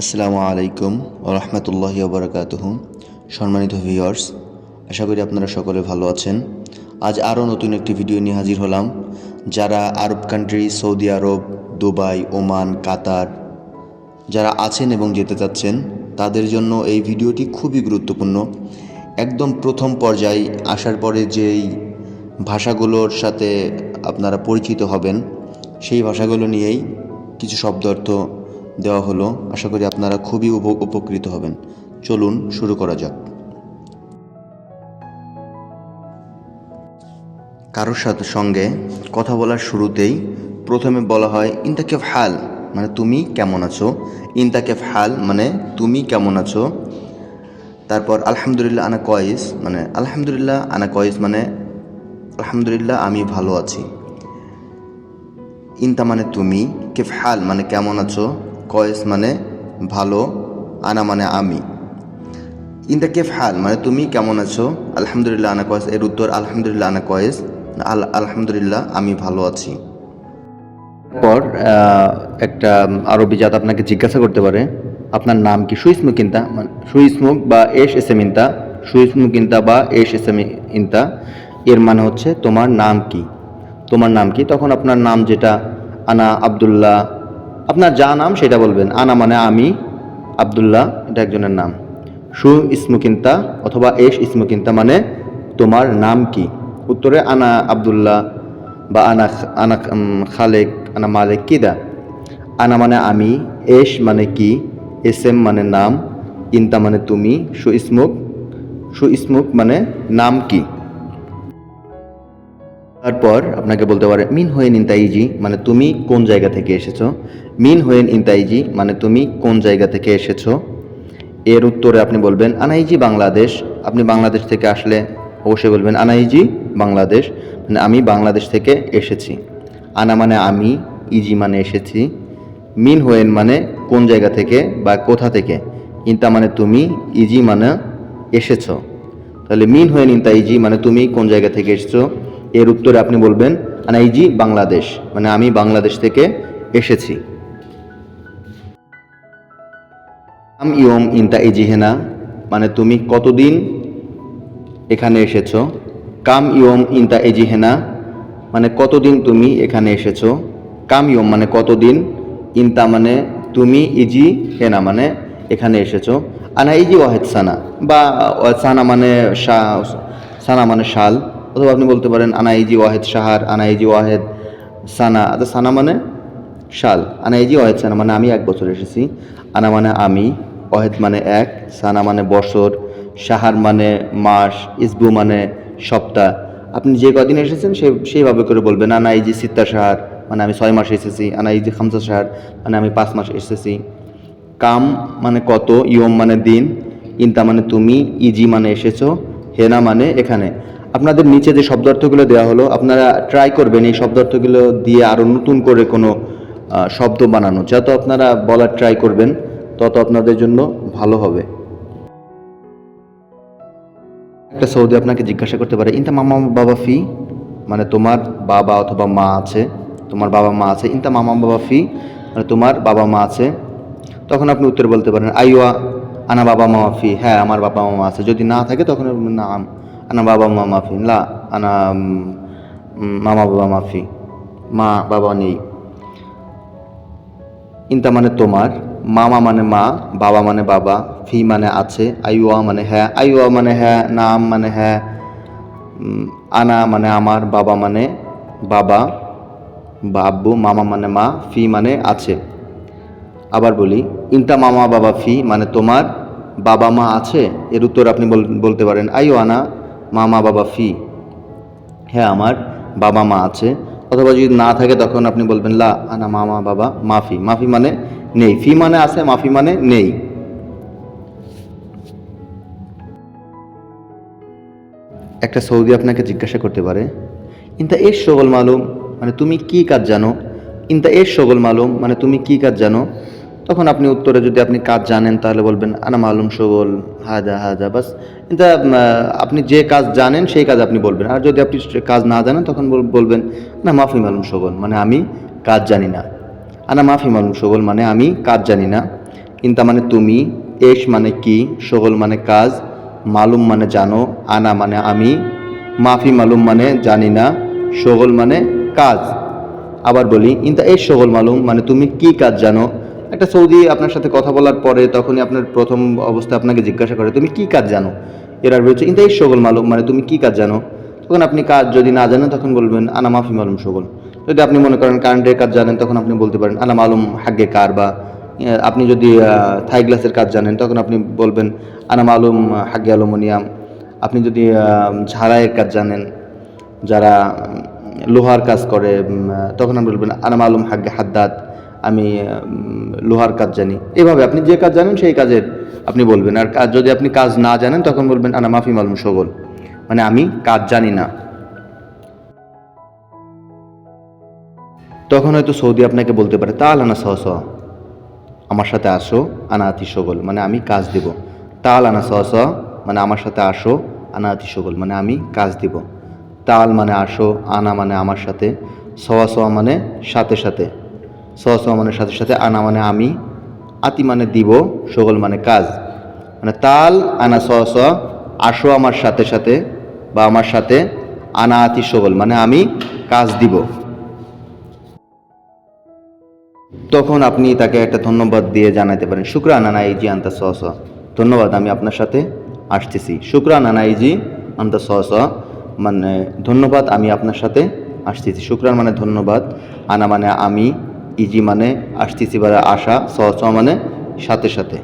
আসসালামু আলাইকুম ওয়া রাহমাতুল্লাহি ওয়া বারাকাতুহু। সম্মানিত ভিউয়ার্স, আশা করি আপনারা সকলে ভালো আছেন। আজ আরও নতুন একটি ভিডিও নিয়ে হাজির হলাম। যারা আরব কান্ট্রি, সৌদি আরব, দুবাই, ওমান, কাতার যারা আছেন এবং যেতে চাচ্ছেন, তাদের জন্য এই ভিডিওটি খুবই গুরুত্বপূর্ণ। একদম প্রথম পর্যায়ে আসার পরে যেই ভাষাগুলোর সাথে আপনারা পরিচিত হবেন, সেই ভাষাগুলো নিয়েই কিছু শব্দ অর্থ দেওয়া হলো। আশা করি আপনারা খুবই উপকৃত হবেন। চলুন শুরু করা যাক। কারোর সঙ্গে কথা বলার শুরুতেই প্রথমে বলা হয় ইনতা কেফ হাল, মানে তুমি কেমন আছো। ইনতা কেফ হাল মানে তুমি কেমন আছো। তারপর আলহামদুলিল্লাহ আনা কয়েস, মানে আলহামদুলিল্লাহ আনা কয়েস মানে আলহামদুলিল্লাহ আমি ভালো আছি। ইনতা মানে তুমি, কেফ হাল মানে কেমন আছো, কয়েস মানে ভালো, আনা মানে আমি। ইনতা কেফ হাল মানে তুমি কেমন আছো, আলহামদুলিল্লাহ আনা কয়েস, এর উত্তর আলহামদুলিল্লাহ আনা কয়েস, আলহামদুলিল্লাহ আমি ভালো আছি। পর একটা আরবি জাত আপনাকে জিজ্ঞাসা করতে পারে আপনার নাম কি। সুইসমুক ইনতা, মানে সুইসমুক বা এস এসএম ইনতা, সুইসমুক ইনতা বা এস এসএম ইনতা, এর মানে হচ্ছে তোমার নাম কি, তোমার নাম কি। তখন আপনার নাম যেটা, আনা আব্দুল্লাহ, আপনার যা নাম সেটা বলবেন। আনা মানে আমি, আব্দুল্লাহ এটা একজনের নাম। সু ইসমুকিন্তা অথবা এস ইসমুকিন্তা মানে তোমার নাম কি। উত্তরে আনা আব্দুল্লাহ বা আনা আনা খালেক, আনা মালেক কিদা। আনা মানে আমি, এস মানে কি, এস এম মানে নাম, ইন্তা মানে তুমি, সু ইসমুক মানে নাম কি। তারপর আপনাকে বলতে পারে মিন হোয়েন ইনতাইজি, মানে তুমি কোন জায়গা থেকে এসেছো। মিন হোয়েন ইনতাইজি মানে তুমি কোন জায়গা থেকে এসেছো। এর উত্তরে আপনি বলবেন আনাইজি বাংলাদেশ। আপনি বাংলাদেশ থেকে আসলে অবশ্যই বলবেন আনাইজি বাংলাদেশ, মানে আমি বাংলাদেশ থেকে এসেছি। আনা মানে আমি, ইজি মানে এসেছি, মিন হোয়েন মানে কোন জায়গা থেকে বা কোথা থেকে, ইনতা মানে তুমি, ইজি মানে এসেছো। তাহলে মিন হোয়েন ইনতা ইজি মানে তুমি কোন জায়গা থেকে এসেছো। এর উত্তরে আপনি বলবেন আনাইজি বাংলাদেশ, মানে আমি বাংলাদেশ থেকে এসেছি। কাম ইয়ম ইনতা ইজিহেনা মানে তুমি কতদিন এখানে এসেছো। কাম ইয়ম ইনতা ইজিহেনা মানে কতদিন তুমি এখানে এসেছো। কাম ইয়ম মানে কতদিন, ইনতা মানে তুমি, ইজি হেনা মানে এখানে এসেছো। আনা ইজি ওয়াহেদ সানা বা সানা মানে সানা মানে সাল, অথবা আপনি বলতে পারেন আনা ইজি ওয়াহেদ শাহার, আনা ইজি ওয়াহেদ সানা। সানা মানে সাল, আনা ইজি ওয়াহেদ সানা মানে আমি 1 বছর এসেছি। আনা মানে আমি, ওয়াহেদ মানে 1, সানা মানে বছর, শাহার মানে মাস, ইসবু মানে সপ্তাহ। আপনি যে কদিন এসেছেন সেইভাবে করে বলবেন। আনা ইজি সিত্তা শাহার মানে আমি 6 মাস এসেছি। আনা ইজি খামসা শাহার মানে আমি 5 মাস এসেছি। কাম মানে কত, ইয়ম মানে দিন, ইনতা মানে তুমি, ইজি মানে এসেছো, হেনা মানে এখানে। আপনাদের নিচে যে শব্দার্থগুলো দেওয়া হলো, আপনারা ট্রাই করবেন এই শব্দার্থগুলো দিয়ে আরও নতুন করে কোনো শব্দ বানানো। যত আপনারা বলার ট্রাই করবেন তত আপনাদের জন্য ভালো হবে। একটা সৌদি আপনাকে জিজ্ঞাসা করতে পারে ইনতা মামা বাবা ফি, মানে তোমার বাবা অথবা মা আছে, তোমার বাবা মা আছে। ইনতা মামা বাবা ফি মানে তোমার বাবা মা আছে। তখন আপনি উত্তর বলতে পারেন আইওয়া আনা বাবা মা ফি, হ্যাঁ আমার বাবা মামা আছে। যদি না থাকে তখন না আনা বাবা মা মাফি, লা আনা মামা বাবা মাফি, মা বাবা নেই। ইনতা মানে তোমার, মামা মানে মা, বাবা মানে বাবা, ফি মানে আছে, আইওয়া মানে হ্যাঁ, আইওয়া মানে হ্যাঁ, নাম মানে হ্যাঁ, আনা মানে আমার, বাবা মানে বাবা বা আব্বু, মামা মানে মা, ফি মানে আছে। আবার বলি ইনতা মামা বাবা ফি মানে তোমার বাবা মা আছে। এর উত্তর আপনি বলতে পারেন আইও আনা মামা বাবা ফি, হ্যাঁ আমার বাবা মা আছে। অথবা যদি না থাকে তখন আপনি বলবেন লা আনা মামা বাবা মাফি, মাফি মানে নেই, ফি মানে আছে, মাফি মানে নেই। একটা সৌদি আপনাকে জিজ্ঞাসা করতে পারে ইনতা এস শগল মালুম, মানে তুমি কি কাজ জানো। ইনতা এস শগল মালুম মানে তুমি কি কাজ জানো। তখন আপনি উত্তরে যদি আপনি কাজ জানেন তাহলে বলবেন আনা মালুম শগল হাজা হাজা, বাস। কিন্তু আপনি যে কাজ জানেন সেই কাজ আপনি বলবেন। আর যদি আপনি কাজ না জানেন তখন বলবেন না মাফি মালুম শগল, মানে আমি কাজ জানি না। আনা মাফি মালুম শগল মানে আমি কাজ জানি না। ইন্তা মানে তুমি, এশ মানে কি, শগল মানে কাজ, মালুম মানে জানো, আনা মানে আমি, মাফি মালুম মানে জানি না, শগল মানে কাজ। আবার বলি, ইন্তা এশ শগল মালুম মানে তুমি কি কাজ জানো। একটা সৌদি আপনার সাথে কথা বলার পরে তখনই আপনার প্রথম অবস্থায় আপনাকে জিজ্ঞাসা করে তুমি কি কাজ জানো। এর আর হচ্ছে ইন্তা এশ শগল মালুম মানে তুমি কি কাজ জানো। তখন আপনি কাজ যদি না জানেন তখন বলবেন আনা মাফি মালুম শগল। যদি আপনি মনে করেন কারেন্টের কাজ জানেন তখন আপনি বলতে পারেন আনা মালুম হাগ্গে কার। বা আপনি যদি থাই গ্লাসের কাজ জানেন তখন আপনি বলবেন আনা মালুম হাগ্গে অ্যালুমিনিয়াম। আপনি যদি ঝাড়াইয়ের কাজ জানেন, যারা লোহার কাজ করে, তখন আপনি বলবেন আনা মালুম হাগ্গে হাদ্দাদ, আমি লোহার কাজ জানি। এভাবে আপনি যে কাজ জানেন সেই কাজের আপনি বলবেন। আর যদি আপনি কাজ না জানেন তখন বলবেন আনা মাফি মালুম শগল, মানে আমি কাজ জানি না। তখন হয়তো সৌদি আপনাকে বলতে পারে তাল আনা সহস, আমার সাথে আসো, আনা আতি শগল মানে আমি কাজ দিব। তাল আনা সহস মানে আমার সাথে আসো, আনা আতি শগল মানে আমি কাজ দিব। তাল মানে আসো, আনা মানে আমার সাথে, সওয়া সওয়া মানে সাথে সাথে, সওয়া সওয়া মানে সাথে সাথে, আনা মানে আমি, আতি মানে দিব, শগল মানে কাজ। মানে তাল আনা সওয়া সওয়া, আসো আমার সাথে সাথে বা আমার সাথে, আনা আতি শগল মানে আমি কাজ দিব। তখন আপনি তাকে একটা ধন্যবাদ দিয়ে জানাতে পারেন শুক্রান আনা ইজি আন্তা সহস, ধন্যবাদ আমি আপনার সাথে আসতেছি। শুক্রান আনা ইজি আন্তা সহস মানে ধন্যবাদ আমি আপনার সাথে আসতেছি। শুক্রান মানে ধন্যবাদ, আনা মানে আমি, ইজি মানে আসতেছি বা আসা, সহস মানে সাথে সাথে।